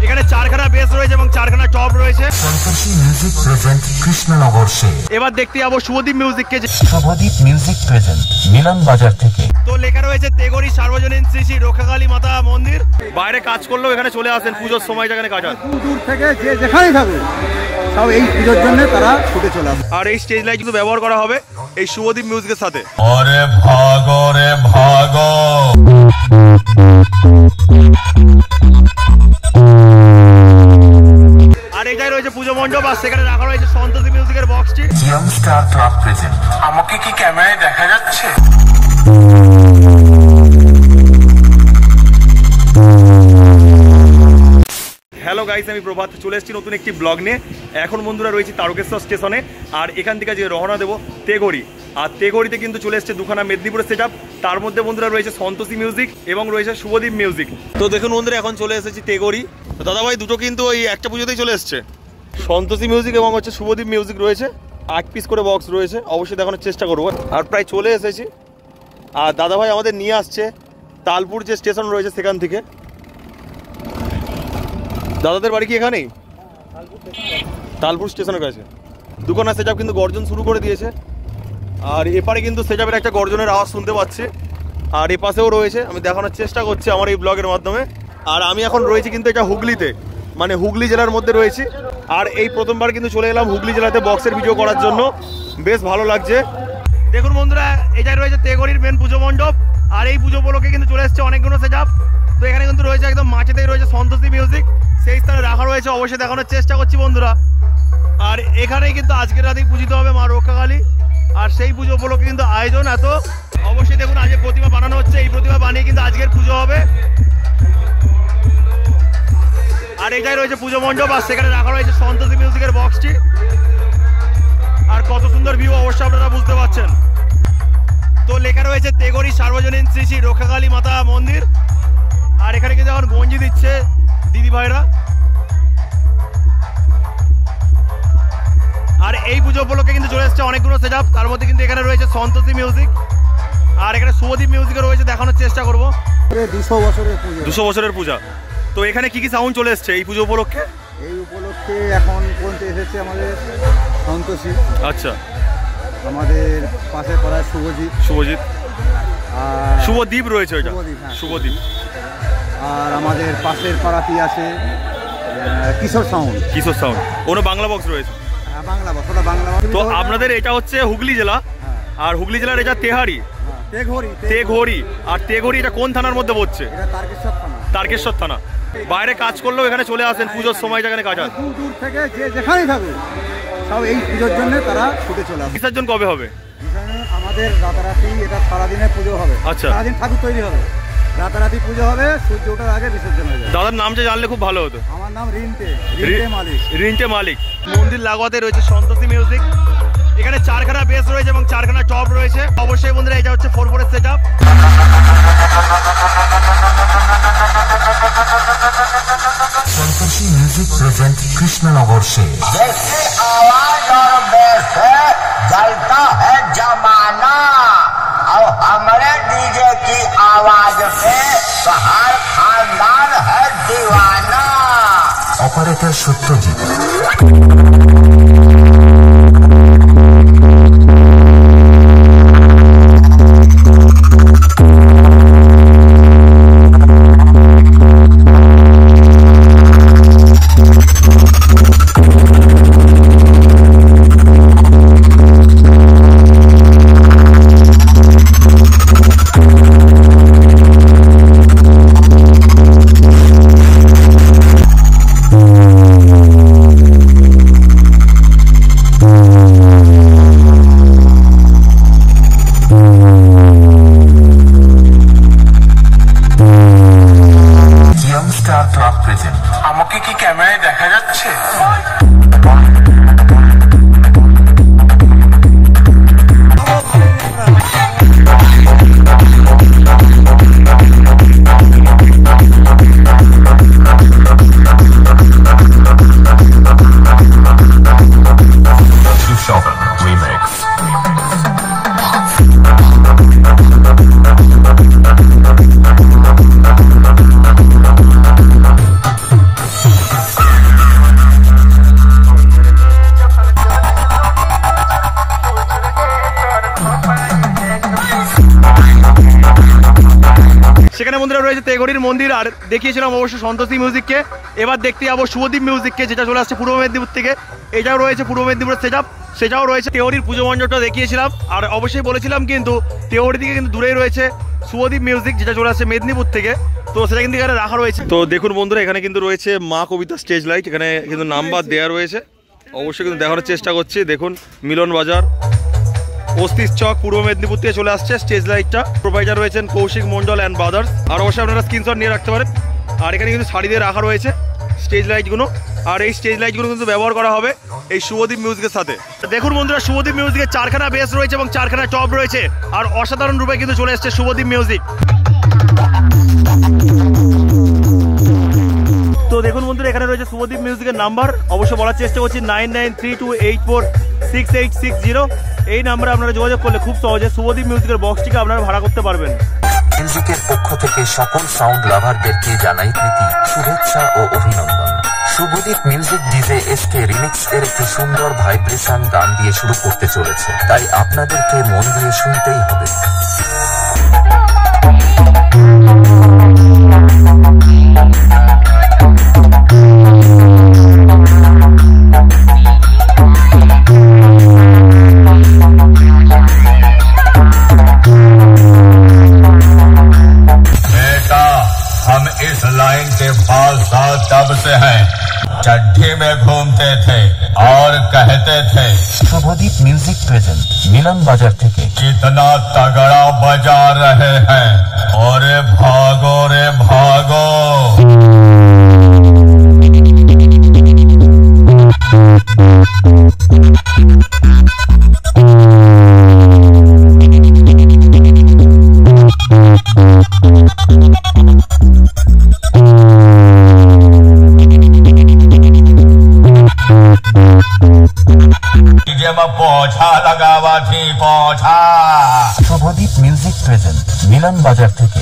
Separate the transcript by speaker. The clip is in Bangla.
Speaker 1: এখানে 4খানা বেস রয়েছে এবং 4খানা টপ রয়েছে।
Speaker 2: সন্তোষী মিউজিক প্রেজেন্ট কৃষ্ণনগর সে।
Speaker 1: এবার দেখতে যাবো শুভদীপ মিউজিককে।
Speaker 2: শুভদীপ মিউজিক প্রেজেন্ট মিলন বাজার থেকে।
Speaker 1: তো লেখা রয়েছে তেগরি সার্বজনীন শ্রী শ্রী রক্ষাকালী মাতা মন্দির। বাইরে কাজ করলেও এখানে চলে আসেন পুজোর সময়, যেখানে কাজ হয়।
Speaker 3: দূর থেকে যে যেখানেই থাকুক সব এই পুজোর জন্য তারা ছুটে চলে আসে।
Speaker 1: আর এই স্টেজ লাইট কিন্তু ব্যবহার করা হবে এই শুভদীপ মিউজিকের সাথে।
Speaker 2: ওরে ভাগো রে ভাগো।
Speaker 1: আর এটাই রয়েছে পুজো মণ্ডপ, আর সেখানে রাখা রয়েছে সন্তোষী মিউজিকের বক্সটি।
Speaker 2: GM star club present. আমাকে কি ক্যামেরায় দেখা যাচ্ছে?
Speaker 1: হ্যালো গাইস, আমি প্রভাত চলে এসেছি নতুন একটি ব্লগ নিয়ে। এখন বন্ধুরা রয়েছি তারকেশ্বর স্টেশনে, আর এখান থেকে যে রওনা দেবো তেগরি। আর তেগরিতে কিন্তু চলে এসছে দুখানা মেদিনীপুরের সেট আপ। তার মধ্যে বন্ধুরা রয়েছে সন্তোষী মিউজিক এবং রয়েছে শুভদীপ মিউজিক। তো দেখুন বন্ধুরা, এখন চলে এসেছি তেগরি। দাদা ভাই দুটো কিন্তু ওই একটা পুজোতেই চলে এসছে। সন্তোষী মিউজিক এবং হচ্ছে শুভদীপ মিউজিক রয়েছে। 8 পিস করে বক্স রয়েছে, অবশ্যই দেখানোর চেষ্টা করবো। আর প্রায় চলে এসেছি। আর দাদা ভাই আমাদের নিয়ে আসছে তালপুর যে স্টেশন রয়েছে সেখান থেকে। দাদাদের বাড়ি কি এখানেই? তালপুর স্টেশনের কাছে। দুখানা সেট আপ কিন্তু গর্জন শুরু করে দিয়েছে। আর এপারে কিন্তু সেট আপের একটা গর্জনের আওয়াজ শুনতে পাচ্ছি। আর এপাশেও রয়েছে, আমি দেখানোর চেষ্টা করছি আমার এই ব্লগের মাধ্যমে। আর আমি এখন রয়েছি কিন্তু এটা হুগলিতে, মানে হুগলি জেলার মধ্যে রয়েছি। আর এই প্রথমবার কিন্তু চলে এলাম হুগলি জেলাতে বক্সের ভিডিও করার জন্য, বেশ ভালো লাগছে। দেখুন বন্ধুরা, এটাই রয়েছে তেগরির মেন পুজো মণ্ডপ। আর এই পুজো উপলক্ষে কিন্তু চলে এসছে অনেকগুলো সেট আপ। তো এখানে কিন্তু রয়েছে একদম মাঝেতেই রয়েছে সন্তোষী মিউজিক, সেই স্থানে রাখা রয়েছে, অবশ্যই দেখানোর চেষ্টা করছি বন্ধুরা। আর এখানেই কিন্তু আজকের রাতেই পূজিত হবে মা রক্ষাকালী। আর সেই পুজো উপলক্ষে কিন্তু আয়োজন এত। অবশ্যই দেখুন আজকে প্রতিমা বানানো হচ্ছে, এই প্রতিমা বানিয়ে কিন্তু আজকের পুজো হবে। আর এটাই রয়েছে পুজো মণ্ডপ, আর সেখানে রাখা রয়েছে সন্তোষী মিউজিকের বক্সটি। আর কত সুন্দর ভিউ অবশ্যই আপনারা বুঝতে পারছেন। তো লেখা রয়েছে তেগরি সার্বজনীন শ্রী শ্রী রক্ষাকালী মাতা মন্দির। আর এখানে কিন্তু এখন গঞ্জি দিচ্ছে দিদি ভাইরা। আর এই পুজো উপলক্ষে কিন্তু চলে এসছে অনেকগুলো সেট আপ। তার মধ্যে কিন্তু এখানে রয়েছে সন্তোষী মিউজিক, আর এখানে শুভদীপ মিউজিকও রয়েছে, দেখানোর চেষ্টা করবো। 200 বছরের পূজা। তো এখানে কি কি সাউন্ড চলে এসছে এই পুজো উপলক্ষে?
Speaker 3: এই উপলক্ষে এখন পর্যন্ত এসেছে আমাদের সন্তোষী,
Speaker 1: আচ্ছা,
Speaker 3: আমাদের পাশে পাড়ায় শুভজিৎ, আর
Speaker 1: শুভদীপ রয়েছে ওইটা, শুভদীপ।
Speaker 3: আর আমাদের পাশের পাড়াতেই আছে কিশোর সাউন্ড।
Speaker 1: ওর বাংলা বক্স রয়েছে।
Speaker 3: বাংলা বক্স, ওটা বাংলা বক্স।
Speaker 1: তো আপনাদের এটা হচ্ছে হুগলি জেলা, আর হুগলি জেলার এটা তেহারি, তেঘরি। আর তেঘরি এটা কোন থানার মধ্যে পড়ছে?
Speaker 3: এটা
Speaker 1: তারকেশ্বর থানা। বাইরে কাজ করলেও এখানে চলে আসেন পুজোর সময়, যেখানে কাজ হয়।
Speaker 3: দূর থেকে যে যেখানেই থাকুক সব এই পুজোর জন্য তারা ছুটে চলে আসে।
Speaker 1: বিসর্জন কবে হবে?
Speaker 3: আমাদের রাতারাতি এটা সারাদিনের পুজো হবে।
Speaker 1: আচ্ছা,
Speaker 3: সারাদিন ঠাকুর তৈরি হবে, রাতারাতি পুজো হবে, সূর্য ওঠার আগে বিসর্জন হয়ে যাবে।
Speaker 1: দাদার নামটা জানলে খুব ভালো হতো।
Speaker 3: আমার নাম রিন্টে মালিক।
Speaker 1: মন্দির লাগোয়াতে রয়েছে সন্তোষী মিউজিক। এখানে 4খানা বেস রয়েছে এবং 4খানা টপ রয়েছে। অবশ্যই বন্ধুরা এটা হচ্ছে 4/4 set up.
Speaker 2: Santoshi music present Krishnanagar সে।
Speaker 4: जैसे आवाज और बेस है जलता है जमाना और हमारे डीजे की आवाज से हर खानदान है दीवाना।
Speaker 2: অপারেটর সত্যজিৎ। আমাকে কি ক্যামেরায় দেখা যাচ্ছে? Remix.
Speaker 1: রয়েছে তেঘড়ির মন্দির, আর দেখিয়েছিলাম অবশ্য সন্তোষী মিউজিককে। এবার দেখতে যাবো শুভদীপ মিউজিককে, যেটা চলে আসছে পূর্ব মেদিনীপুর থেকে। এটাও রয়েছে পূর্ব মেদিনীপুরের সেটাও রয়েছে। তেওড়ির পুজো মণ্ডপটা দেখিয়েছিলাম, আর অবশ্যই বলেছিলাম কিন্তু তেওড়ি থেকে কিন্তু দূরেই রয়েছে শুভদীপ মিউজিক, যেটা চলে আসছে মেদিনীপুর থেকে। তো সেটা কিন্তু এখানে রাখা রয়েছে। তো দেখুন বন্ধুরা, এখানে কিন্তু রয়েছে মা কবিতা স্টেজ লাইট, এখানে কিন্তু নাম্বার দেওয়া রয়েছে। অবশ্যই কিন্তু দেখানোর চেষ্টা করছি। দেখুন মিলন বাজার, অস্তিস চক, পূর্ব মেদিনীপুর থেকে চলে আসছে স্টেজ লাইটটা। প্রোভাইডার রয়েছেন কৌশিক মন্ডল অ্যান্ড ব্রাদার্স। আর অবশ্যই আপনারা স্ক্রিনশট নিয়ে রাখতে পারেন। আর এখানে কিন্তু শাড়ি দিয়ে রাখা রয়েছে স্টেজ লাইটগুলো, আর এই স্টেজ লাইটগুলো কিন্তু ব্যবহার করা হবে এই শুভদীপ মিউজিকের সাথে। দেখুন বন্ধুরা, শুভদীপ মিউজিকের 4খানা বেস রয়েছে এবং 4খানা টপ রয়েছে, আর অসাধারণ রূপে কিন্তু চলে এসছে শুভদীপ মিউজিক। তো দেখুন বন্ধুরা, এখানে রয়েছে শুভদীপ মিউজিকের নাম্বার। অবশ্যই বলার চেষ্টা করছি 9932846860। এই নাম্বারে আপনারা যোগাযোগ করলে খুব সহজে শুভদীপ মিউজিকের বক্সটিকে আপনারা ভাড়া করতে পারবেন।
Speaker 5: মিউজিকের পক্ষ থেকে সকল সাউন্ড লাভারদেরকে জানাই প্রীতি, শুভেচ্ছা ও অভিনন্দন। Shubhodeep music DJ SK remix এর একটি সুন্দর ভাইব্রেশন গান দিয়ে শুরু করতে চলেছে, তাই আপনাদেরকে মন দিয়ে শুনতেই হবে।
Speaker 2: लाइन के पास तब से हैं, चड्ढी में घूमते थे और कहते थे
Speaker 5: শুভদীপ মিউজিক প্রেজেন্ট মিলন বাজার থেকে।
Speaker 2: कितना तगड़ा बजा रहे हैं, और भागो रे भागो। पोछा लगावा थी पोछा।
Speaker 5: শুভদীপ মিউজিক প্রেজেন্ট মিলন বাজার থেকে।